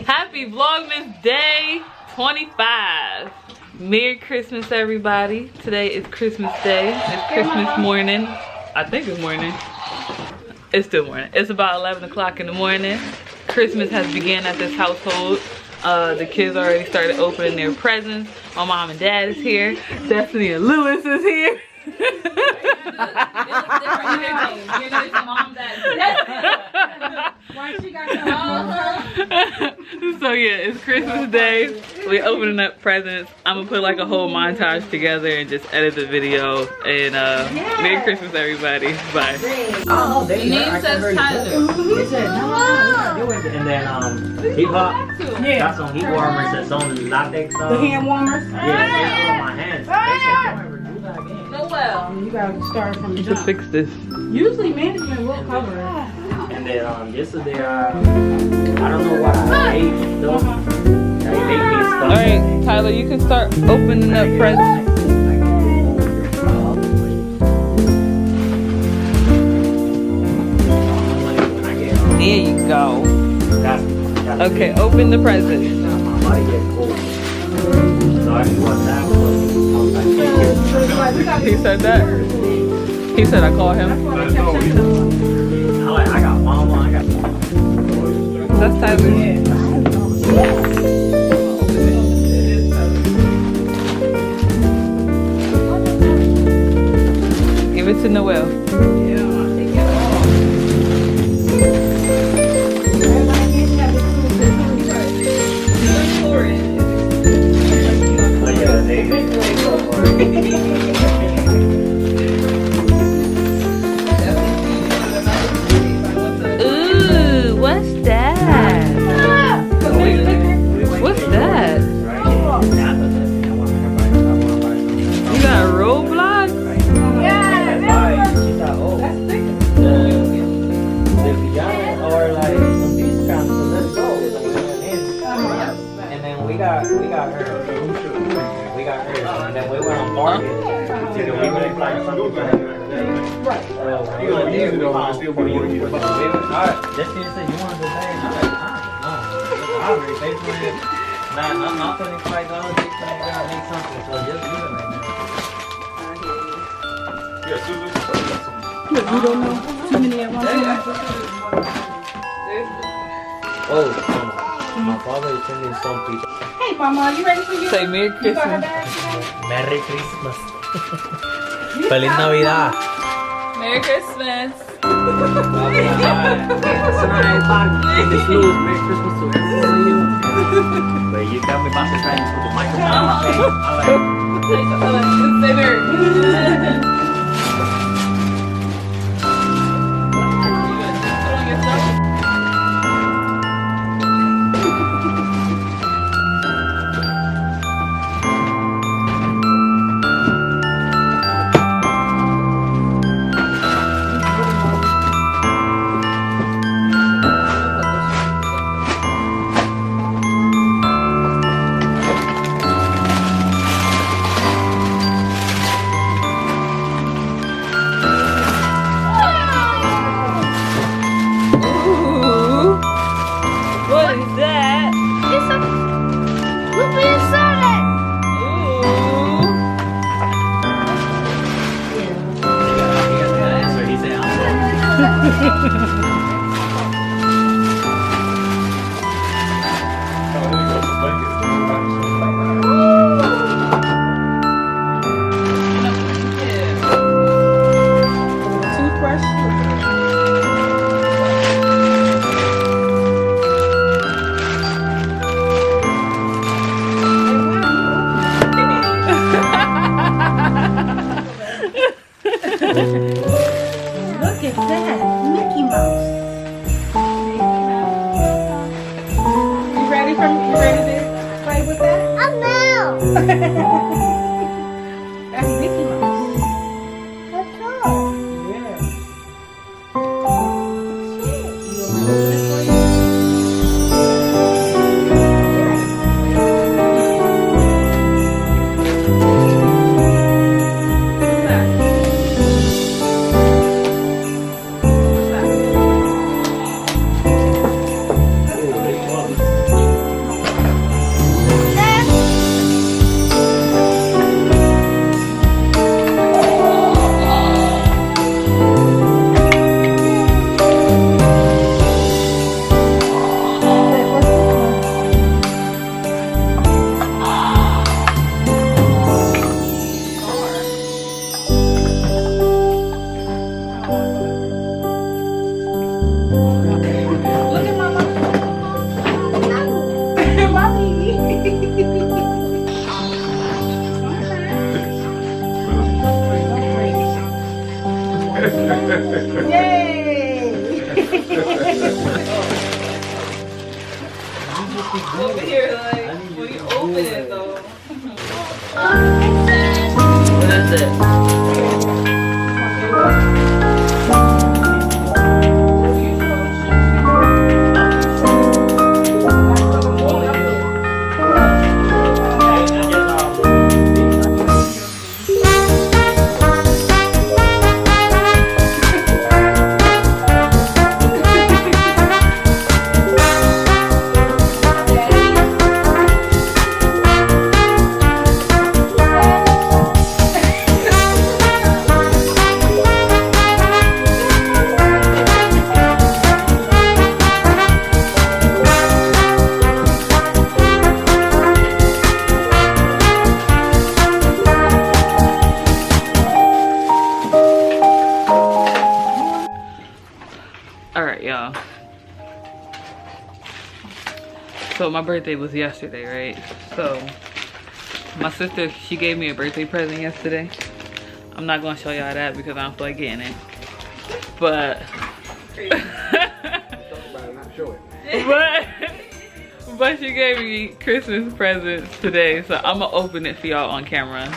Happy Vlogmas Day 25. Merry Christmas, everybody. Today is Christmas Day. It's Christmas morning. I think it's morning. It's still morning. It's about 11 o'clock in the morning. Christmas has begun at this household. The kids already started opening their presents. My mom and dad is here. Destiny and Lewis is here. So yeah, it's Christmas Day. We're opening up presents. I'm gonna put like a whole montage together and just edit the video. And Merry Christmas, everybody. Bye. Oh, the name says Tyler. And then hip hop. Yeah. Got some heat warmers that's on latex. The hand warmers. Yeah, it's on my hands. Well, you gotta start from the To jump. fix this. Usually management will cover it. And then yesterday, I don't know what I ate though. They made me stuff. All right, Tyler, you can start opening up presents. There you go. Okay, open the present. My body gets cold. So I do what's happening. He said that? He said I call him. I got mama, I got. That's Tyler. Give it to Noel. Ooh, what's that? What's that? You got a roadblock? Or like some beach camp, so let's go. And then we got her. We got her. And then we went on market. We went like something. Right. Destiny said, you want to go back? I'm like, no. I already paid for it. Nah, I'm not putting $5. They gotta make something. So just leave it like that. Yeah, Susan. You don't know too many at one time. Oh, my father is sending some people. Hey, Mama, you ready for you? Say Merry You got her Christmas. bag? Merry Christmas. Feliz Navidad. Merry Christmas. But you got me about to try to put the microphone. Say Merry. Look at that, Mickey Mouse. You ready to play with that? Oh no! That's Mickey Mouse. That's cool. Yeah. Over here, like, when you open it though. What is it? Alright, y'all. So my birthday was yesterday, right? So my sister, she gave me a birthday present yesterday. I'm not gonna show y'all that because I don't feel like getting it. But but she gave me Christmas presents today, so I'm gonna open it for y'all on camera.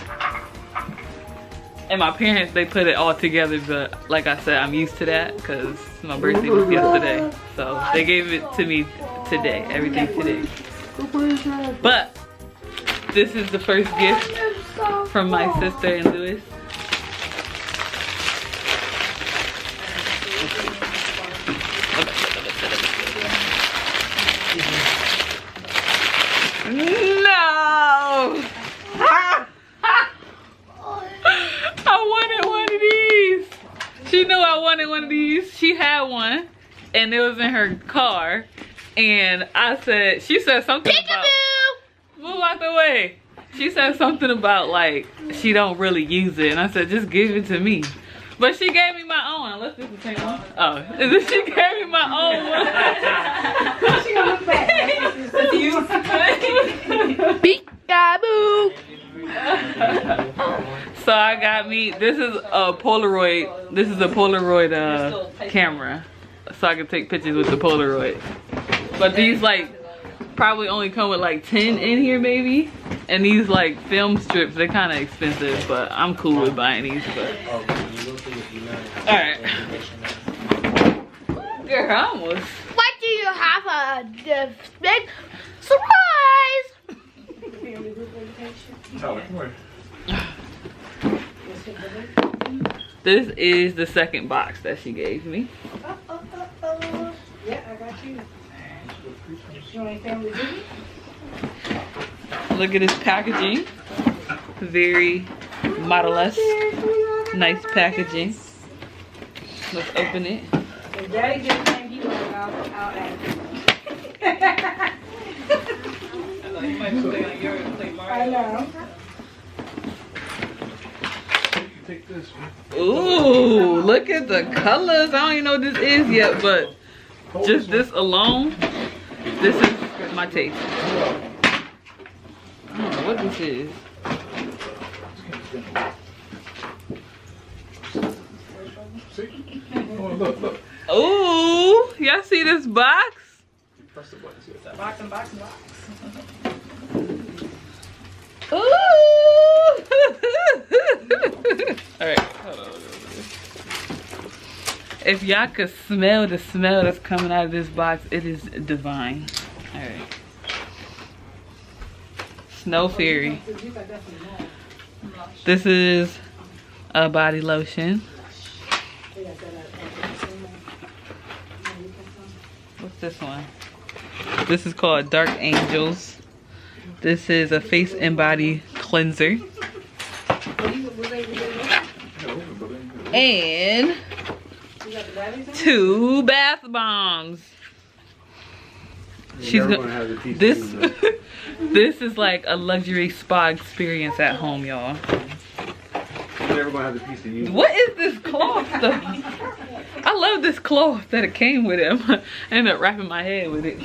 And my parents, they put it all together, but like I said, I'm used to that because my birthday was yesterday. So they gave it to me today, everything today. But this is the first gift from my sister and Louis. No! I wanted one of these. She knew I wanted one of these. She had one and it was in her car. And I said, she said something about, move out the way. She said something about like, she don't really use it. And I said, just give it to me. But she gave me my own. Unless this is the same one. Oh, she gave me my own one. She gonna look back. Peekaboo. So I got me, this is a Polaroid camera. So I can take pictures with the Polaroid. But these like probably only come with like 10 in here maybe. And these like film strips, they're kind of expensive, but I'm cool with buying these. But alright. Girl, I almost. What do you have a big surprise? This is the second box that she gave me. Yeah, I got you. You want any family visit? Look at this packaging. Very Model-esque. Nice packaging. Let's open it. If Daddy didn't think you want, I'll ask You might play on yours and play Mario. I know. Take this one. Ooh, look at the colors. I don't even know what this is yet, but just this alone, this is my taste. I don't know what this is. Look. Ooh, y'all see this box? Press the button. See what that Box. Ooh. Alright, hold on. If y'all could smell the smell that's coming out of this box, it is divine. Alright. Snow Fairy. This is a body lotion. What's this one? This is called Dark Angels. This is a face and body cleanser. And 2 bath bombs. She's gonna have this. This is like a luxury spa experience at home, y'all. You're never gonna have the piece to use. What is this cloth stuff? I love this cloth that it came with it. I ended up wrapping my head with it.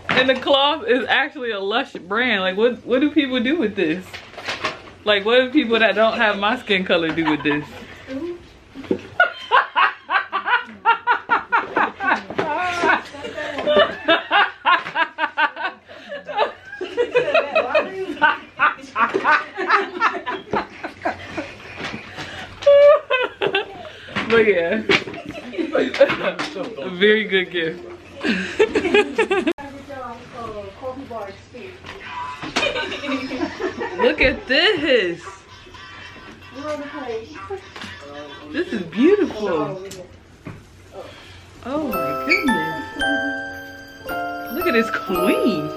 And the cloth is actually a Lush brand. Like, what do people do with this? Like, what do people that don't have my skin color do with this? Yeah. A very good gift. Look at this. This is beautiful. Oh my goodness. Look at this queen.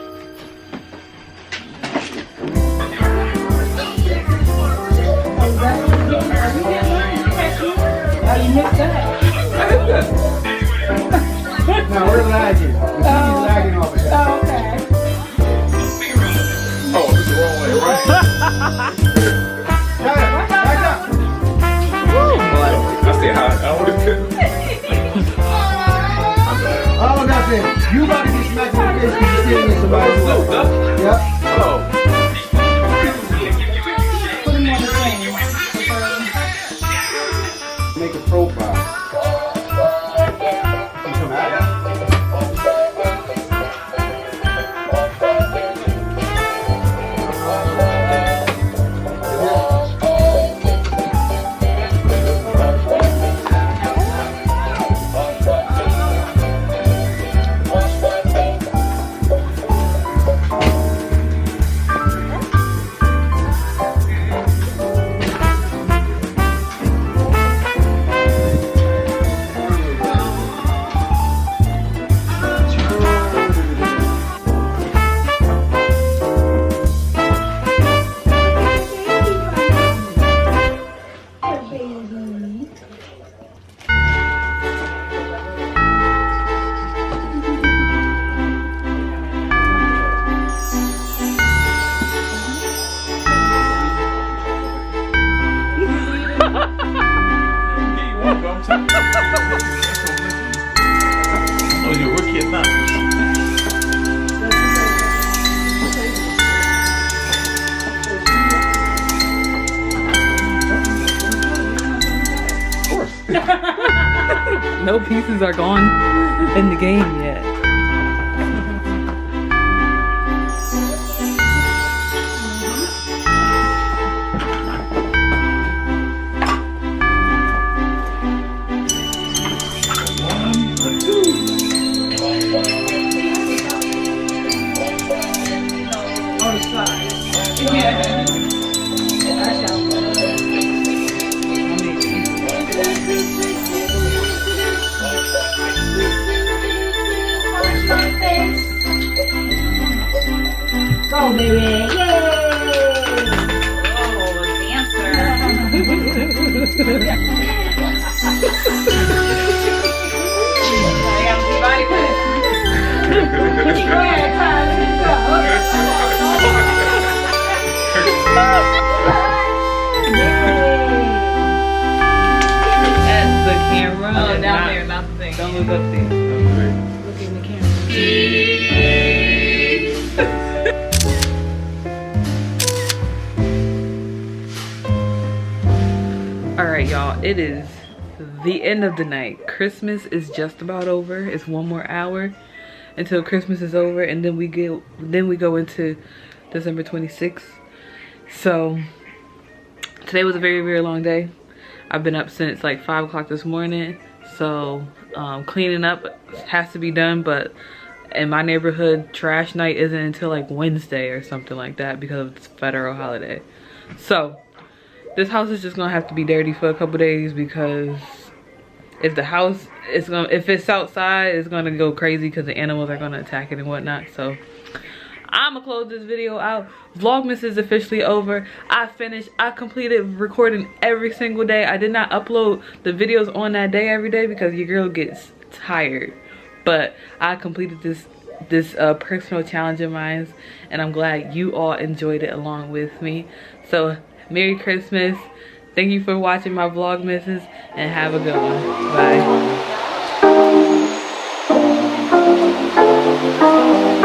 Oh, you missed that. No, we're lagging. We're lagging over here. Oh, okay. Oh, this is the wrong way, right? Back up. I see how I would have been. Oh, that's it. You about to get smacked in the face because you're sitting in somebody's way. Yep. Put him on the thing. Make a profile. You come out. Oh, you're a rookie at that. No pieces are gone in the game yet. Go, baby. Yay! That's the camera. Oh, and down there, not the thing. Don't look up there. Look in the camera. Alright, y'all, it is the end of the night. Christmas is just about over. It's one more hour until Christmas is over, and then we go into December 26th. So today was a very, very long day. I've been up since like 5 o'clock this morning. So cleaning up has to be done, but in my neighborhood, trash night isn't until like Wednesday or something like that because it's a federal holiday. So this house is just gonna have to be dirty for a couple days, because if the house is if it's outside, it's gonna go crazy because the animals are gonna attack it and whatnot. So I'm gonna close this video out. Vlogmas is officially over. I completed recording every single day. I did not upload the videos on that day every day because your girl gets tired, but I completed this personal challenge of mine, and I'm glad you all enjoyed it along with me. So Merry Christmas. Thank you for watching my Vlogmases, and have a good one. Bye.